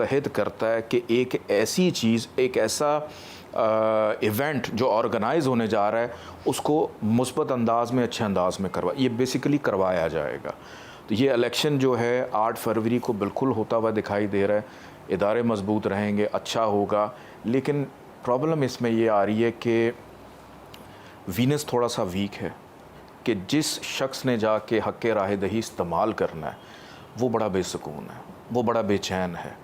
मुत्तहिद करता है कि एक ऐसी चीज़, एक ऐसा इवेंट जो ऑर्गेनाइज होने जा रहा है उसको मुस्बत अंदाज में, अच्छे अंदाज में ये बेसिकली करवाया जाएगा। तो ये इलेक्शन जो है 8 फरवरी को बिल्कुल होता हुआ दिखाई दे रहा है। इदारे मजबूत रहेंगे, अच्छा होगा, लेकिन प्रॉब्लम इसमें ये आ रही है कि वीनस थोड़ा सा वीक है कि जिस शख्स ने जाके हक़ राह दही इस्तेमाल करना है वो बड़ा बेसुकून है, वो बड़ा बेचैन है,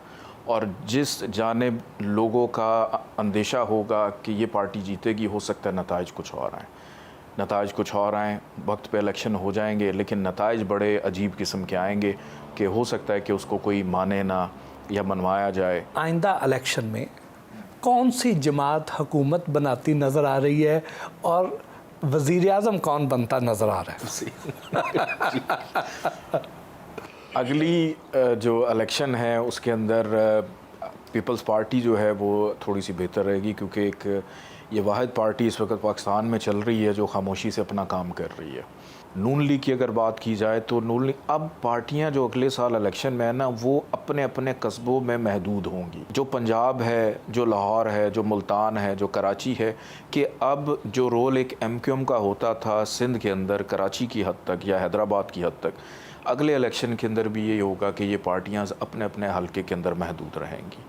और जिस जानिब लोगों का अंदेशा होगा कि ये पार्टी जीतेगी, हो सकता है नताइज कुछ और आएँ, नताइज कुछ और आएँ, वक्त पे इलेक्शन हो जाएंगे, लेकिन नताइज बड़े अजीब किस्म के आएंगे कि हो सकता है कि उसको कोई माने ना या मनवाया जाए। आइंदा इलेक्शन में कौन सी जमात हुकूमत बनाती नज़र आ रही है और वज़ीर आज़म कौन बनता नज़र आ रहा है? अगली जो इलेक्शन है उसके अंदर पीपल्स पार्टी जो है वो थोड़ी सी बेहतर रहेगी, क्योंकि एक ये वाहिद पार्टी इस वक्त पाकिस्तान में चल रही है जो खामोशी से अपना काम कर रही है। नून लीग की अगर बात की जाए तो नून लीग, अब पार्टियां जो अगले साल इलेक्शन में है ना, वो अपने अपने कस्बों में महदूद होंगी। जो पंजाब है, जो लाहौर है, जो मुल्तान है, जो कराची है, कि अब जो रोल एक MQM का होता था सिंध के अंदर कराची की हद तक या हैदराबाद की हद तक, अगले इलेक्शन के अंदर भी ये होगा कि ये पार्टियां अपने अपने हलके के अंदर महदूद रहेंगी,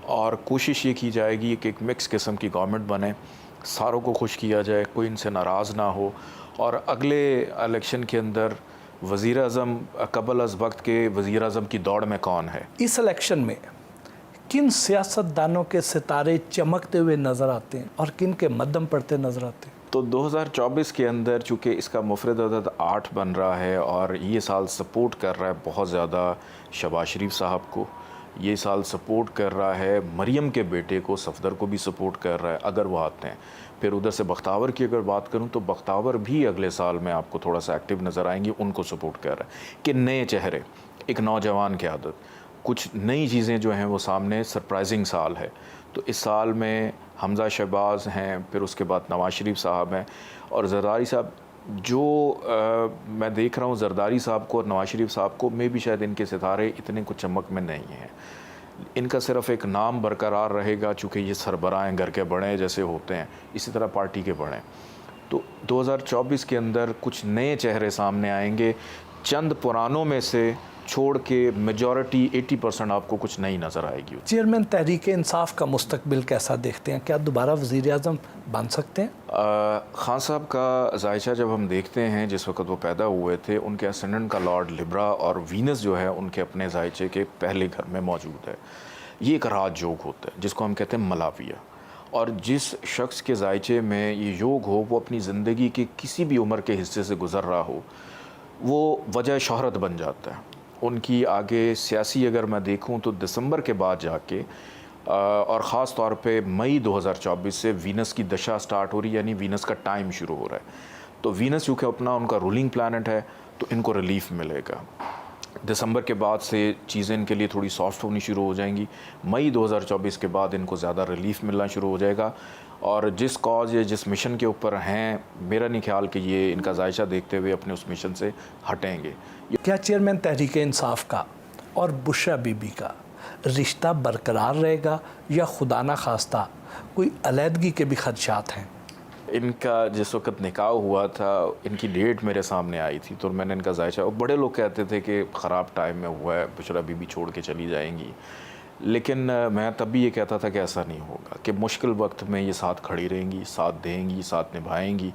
और कोशिश ये की जाएगी कि एक मिक्स किस्म की गवर्नमेंट बने, सारों को खुश किया जाए, कोई इनसे नाराज़ ना हो। और अगले इलेक्शन के अंदर वज़ीर आज़म कबल अज़ वक्त के वज़ीर आज़म की दौड़ में कौन है? इस इलेक्शन में किन सियासतदानों के सितारे चमकते हुए नज़र आते हैं और किन के मध्यम पड़ते नज़र आते हैं? तो 2024 के अंदर चूँकि इसका मुफरद अदद 8 बन रहा है और ये साल सपोर्ट कर रहा है बहुत ज़्यादा शहबाज शरीफ साहब को, ये साल सपोर्ट कर रहा है मरियम के बेटे को, सफदर को भी सपोर्ट कर रहा है अगर वो आते हैं। फिर उधर से बख्तावर की अगर बात करूं तो बख्तावर भी अगले साल में आपको थोड़ा सा एक्टिव नज़र आएंगे, उनको सपोर्ट कर रहा है कि नए चेहरे, एक नौजवान की आदत, कुछ नई चीज़ें जो हैं वो सामने, सरप्राइजिंग साल है। तो इस साल में हमज़ा शहबाज हैं, फिर उसके बाद नवाज शरीफ साहब हैं, और जरदारी साहब जो मैं देख रहा हूँ जरदारी साहब को और नवाज शरीफ साहब को, में भी शायद इनके सितारे इतने कुछ चमक में नहीं हैं। इनका सिर्फ एक नाम बरकरार रहेगा, चूँकि ये सरबराह घर के बड़े जैसे होते हैं, इसी तरह पार्टी के बड़े। तो 2024 के अंदर कुछ नए चेहरे सामने आएंगे, चंद पुरानों में से छोड़ के मेजॉरिटी 80% आपको कुछ नई नज़र आएगी। चेयरमैन तहरीक इंसाफ का मुस्तकबिल कैसा देखते हैं? क्या दोबारा वज़ीर आज़म बन सकते हैं? ख़ान साहब का जायचा जब हम देखते हैं, जिस वक्त वो पैदा हुए थे, उनके असेंडेंट का लॉर्ड लिब्रा और वीनस जो है उनके अपने जायचे के पहले घर में मौजूद है। ये एक राज योग होता है जिसको हम कहते हैं मलाविया, और जिस शख्स के जायचे में ये योग हो वो अपनी ज़िंदगी के किसी भी उम्र के हिस्से से गुज़र रहा हो, वो वजह शोहरत बन जाता है। उनकी आगे सियासी अगर मैं देखूं तो दिसंबर के बाद जाके और ख़ास तौर पे मई 2024 से वीनस की दशा स्टार्ट हो रही है, यानी वीनस का टाइम शुरू हो रहा है। तो वीनस चूँकि अपना उनका रूलिंग प्लानट है तो इनको रिलीफ मिलेगा। दिसंबर के बाद से चीज़ें इनके लिए थोड़ी सॉफ्ट होनी शुरू हो जाएंगी। मई 2024 के बाद इनको ज़्यादा रिलीफ मिलना शुरू हो जाएगा, और जिस कॉज या जिस मिशन के ऊपर हैं, मेरा नहीं ख्याल कि ये इनका जायचा देखते हुए अपने उस मिशन से हटेंगे। क्या चेयरमैन तहरीक इंसाफ का और बुशरा बीबी का रिश्ता बरकरार रहेगा या खुदा ना खास्ता कोई अलहदगी के भी खदशात हैं? इनका जिस वक्त निकाह हुआ था, इनकी डेट मेरे सामने आई थी, तो मैंने इनका जायचा, और बड़े लोग कहते थे कि ख़राब टाइम में हुआ है, बुशरा बीबी छोड़ के चली जाएंगी, लेकिन मैं तब भी ये कहता था कि ऐसा नहीं होगा, कि मुश्किल वक्त में ये साथ खड़ी रहेंगी, साथ देंगी, साथ निभाएंगी,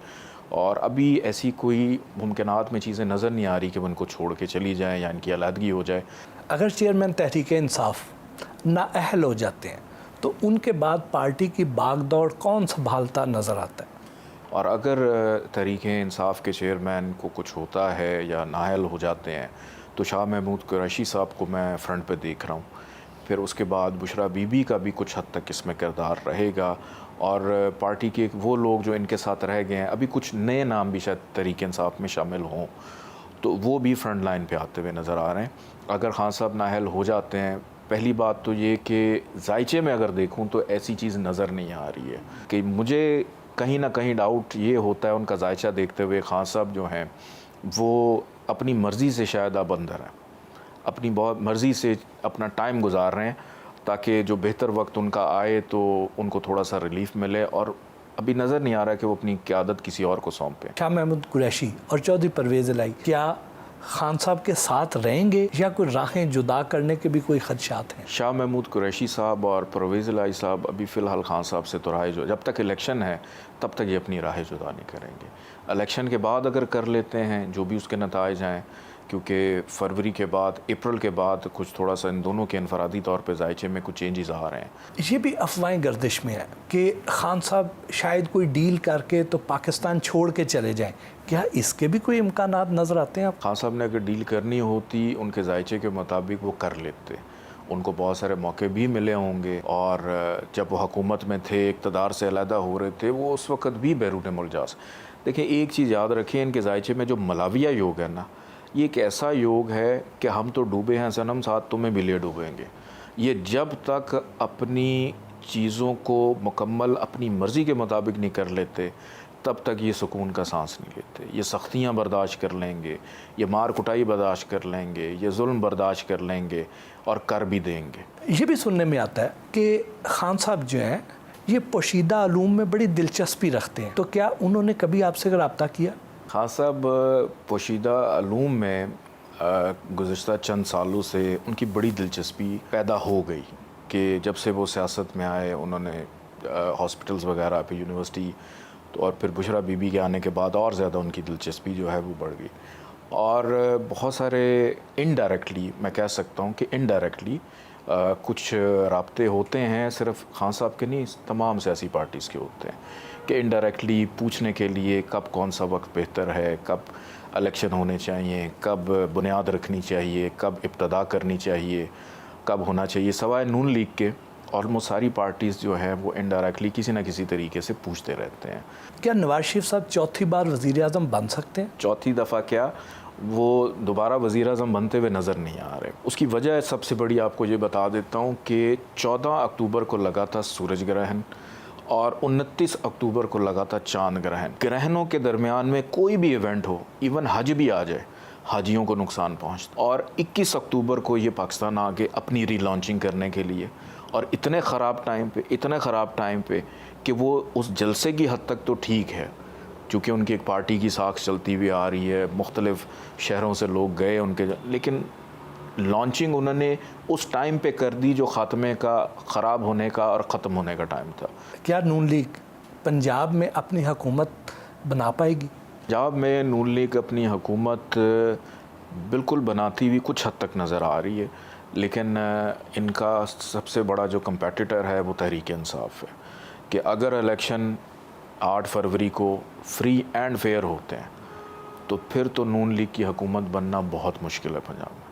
और अभी ऐसी कोई मुमकिनात में चीज़ें नज़र नहीं आ रही कि वो इनको छोड़ के चली जाएँ या इनकी अलहदगी हो जाए। अगर चेयरमैन तहरीक इंसाफ नाअहल हो जाते हैं तो उनके बाद पार्टी की बागदौड़ कौन संभालता नज़र आता है? और अगर तहरीक इंसाफ के चेयरमैन को कुछ होता है या नाअहल हो जाते हैं तो शाह महमूद कुरैशी साहब को मैं फ्रंट पे देख रहा हूँ। फिर उसके बाद बुशरा बीबी का भी कुछ हद तक इसमें किरदार रहेगा, और पार्टी के वो लोग जो इनके साथ रह गए हैं, अभी कुछ नए नाम भी शायद तहरीक इंसाफ में शामिल हों, तो वो भी फ्रंट लाइन पे आते हुए नज़र आ रहे हैं। अगर खान साहब नाअहल हो जाते हैं, पहली बात तो ये कि जायचे में अगर देखूँ तो ऐसी चीज़ नज़र नहीं आ रही है, कि मुझे कहीं ना कहीं डाउट ये होता है उनका जायचा देखते हुए, खान साहब जो हैं वो अपनी मर्ज़ी से शायद अब अंदर हैं, अपनी बहुत मर्ज़ी से अपना टाइम गुजार रहे हैं, ताकि जो बेहतर वक्त उनका आए तो उनको थोड़ा सा रिलीफ मिले, और अभी नज़र नहीं आ रहा कि वो अपनी क़यादत किसी और को सौंपें। शाह महमूद कुरैशी और चौधरी परवेज़ इलाही क्या खान साहब के साथ रहेंगे या कोई राहें जुदा करने के भी कोई खदशात हैं? शाह महमूद कुरैशी साहब और परवेज़ इलाही साहब अभी फ़िलहाल खान साहब से तो राह जो, जब तक इलेक्शन है तब तक ये अपनी राह जुदा नहीं करेंगे। इलेक्शन के बाद अगर कर लेते हैं, जो भी उसके नताइज हैं, क्योंकि फरवरी के बाद, अप्रैल के बाद कुछ थोड़ा सा इन दोनों के इनफरादी तौर पे जायचे में कुछ चेंजेस आ रहे हैं। ये भी अफवाहें गर्दिश में है कि खान साहब शायद कोई डील करके तो पाकिस्तान छोड़ के चले जाएं, क्या इसके भी कोई इम्कानात नज़र आते हैं आप? खान साहब ने अगर डील करनी होती उनके जायचे के मुताबिक वो कर लेते, उनको बहुत सारे मौके भी मिले होंगे, और जब वो हुकूमत में थे, इक़्तिदार से अलहदा हो रहे थे, वो उस वक़्त भी बैरून मुल्क जा। देखिए एक चीज़ याद रखें, इनके जायचे में जो मलाविया योग है ना, ये एक ऐसा योग है कि हम तो डूबे हैं सनम, साथ तुम्हें भी ले डूबेंगे। ये जब तक अपनी चीज़ों को मुकम्मल अपनी मर्ज़ी के मुताबिक नहीं कर लेते तब तक ये सुकून का सांस नहीं लेते। ये सख्तियाँ बर्दाश्त कर लेंगे, ये मार कुटाई बर्दाश्त कर लेंगे, ये जुल्म बर्दाश्त कर लेंगे और कर भी देंगे। ये भी सुनने में आता है कि खान साहब जो हैं ये पोशीदा उलूम में बड़ी दिलचस्पी रखते हैं, तो क्या उन्होंने कभी आपसे रब्ता किया? खान साहब पोशीदा उलूम में गुज़िश्ता चंद सालों से उनकी बड़ी दिलचस्पी पैदा हो गई कि जब से वो सियासत में आए, उन्होंने हॉस्पिटल्स वगैरह पे, यूनिवर्सिटी, तो और फिर बुशरा बीबी के आने के बाद और ज़्यादा उनकी दिलचस्पी जो है वो बढ़ गई। और बहुत सारे इनडायरेक्टली, मैं कह सकता हूँ कि इनडायरेक्टली कुछ राब्ते होते हैं, सिर्फ खान साहब के नहीं, तमाम सियासी पार्टीज़ के होते हैं, कि इनडायरेक्टली पूछने के लिए कब कौन सा वक्त बेहतर है, कब इलेक्शन होने चाहिए, कब बुनियाद रखनी चाहिए, कब इब्तदा करनी चाहिए, कब होना चाहिए। सवाए नून लीग के ऑलमोस्ट सारी पार्टीज़ जो हैं वो इनडायरेक्टली किसी न किसी तरीके से पूछते रहते हैं। क्या नवाज शरीफ साहब चौथी बार वज़ीर आज़म बन सकते हैं? चौथी दफ़ा क्या, वो दोबारा वज़ीर आज़म बनते हुए नज़र नहीं आ रहे। उसकी वजह सबसे बड़ी आपको ये बता देता हूँ कि 14 अक्टूबर को लगा था सूरज ग्रहण और 29 अक्टूबर को लगा था चांद ग्रहण। ग्रहणों के दरमियान में कोई भी इवेंट हो, इवन हज भी आ जाए, हाजियों को नुकसान पहुँचता। और 21 अक्टूबर को ये पाकिस्तान आ गए अपनी रीलॉन्चिंग करने के लिए, और इतने ख़राब टाइम पे कि वो उस जलसे की हद तक तो ठीक है, चूँकि उनकी एक पार्टी की साख चलती हुई आ रही है, मुख्तलिफ़ शहरों से लोग गए उनके, लेकिन लॉन्चिंग उन्होंने उस टाइम पे कर दी जो ख़ात्मे का, ख़राब होने का और ख़त्म होने का टाइम था। क्या नून लीग पंजाब में अपनी हुकूमत बना पाएगी? पंजाब में नून लीग अपनी हुकूमत बिल्कुल बनाती हुई कुछ हद तक नज़र आ रही है, लेकिन इनका सबसे बड़ा जो कंपेटिटर है वो तहरीक इंसाफ है, कि अगर इलेक्शन 8 फरवरी को फ्री एंड फेयर होते हैं तो फिर तो नून लीग की हुकूमत बनना बहुत मुश्किल है पंजाब में।